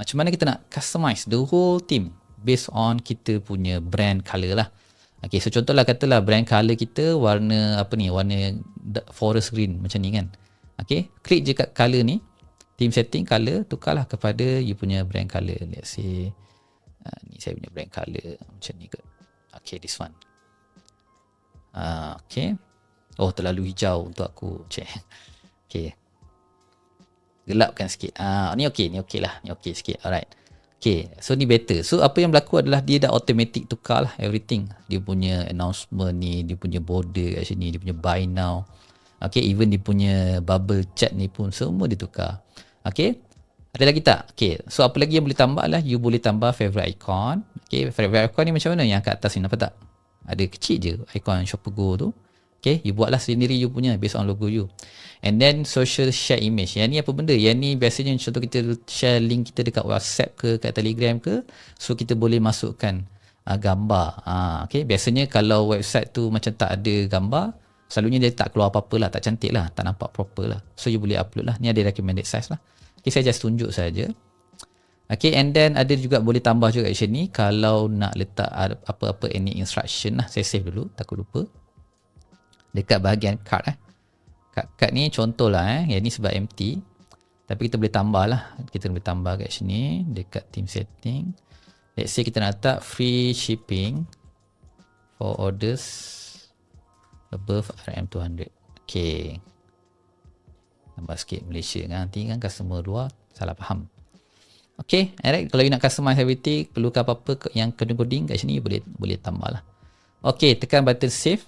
Macam mana kita nak customize the whole theme based on kita punya brand color lah. Okay, so contohlah katalah brand color kita warna warna forest green macam ni kan. Okay, klik je kat color ni, theme setting color, tukarlah kepada you punya brand color. Let's say ni saya punya brand color macam ni kot. Okay, this one. Okay. Oh, terlalu hijau untuk aku. Check. Okay. Gelapkan sikit. Ni okey lah. Ni okey sikit. Alright. Okay, so ni better. So apa yang berlaku adalah dia dah automatic tukar lah everything. Dia punya announcement ni, dia punya border kat sini, dia punya buy now. Okay, even dia punya bubble chat ni pun semua dia tukar. Okay, ada lagi tak? Okay, so apa lagi yang boleh tambah lah, you boleh tambah favorite icon. Okay, favorite icon ni macam mana? Yang kat atas ni, nampak tak? Ada kecil je icon Shopper Go tu. Okay, you buatlah sendiri you punya based on logo you. And then social share image. Yang ni apa benda? Yang ni biasanya contoh kita share link kita dekat WhatsApp ke, kat Telegram ke. So kita boleh masukkan gambar. Okay, biasanya kalau website tu macam tak ada gambar, selalunya dia tak keluar apa-apa lah, tak cantik lah, tak nampak proper lah. So you boleh upload lah. Ni ada recommended size lah. Okay, saya just tunjuk saja. Okay, and then ada juga boleh tambah juga kat sini kalau nak letak apa-apa any instruction lah. Saya save dulu, takut lupa. Dekat bahagian card card ni contoh lah yang ni sebab empty, tapi kita boleh tambah lah. Kita boleh tambah kat sini dekat theme setting. Let's say kita nak letak free shipping for orders above RM200. Okay, tambah sikit Malaysia kan, nanti kan customer luar salah faham. Okay, alright. Kalau you nak customize everything, perlukan apa-apa yang coding kat sini, boleh tambah lah. Okay, tekan button save.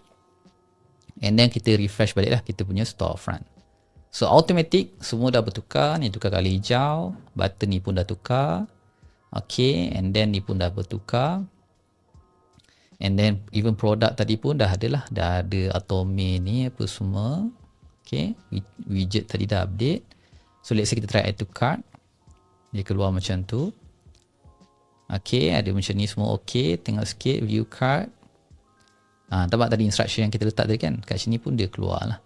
And then kita refresh balik lah kita punya storefront. So automatic semua dah bertukar. Ni tukar kali hijau, button ni pun dah tukar. Okay, and then ni pun dah bertukar. And then even product tadi pun dah ada lah. Dah ada automate ni apa semua. Okay, widget tadi dah update. So let's say kita try add to cart. Dia keluar macam tu. Okay, ada macam ni semua okay. Tengok sikit view cart. Nampak tadi instruction yang kita letak tadi kan, kat sini pun dia keluar lah.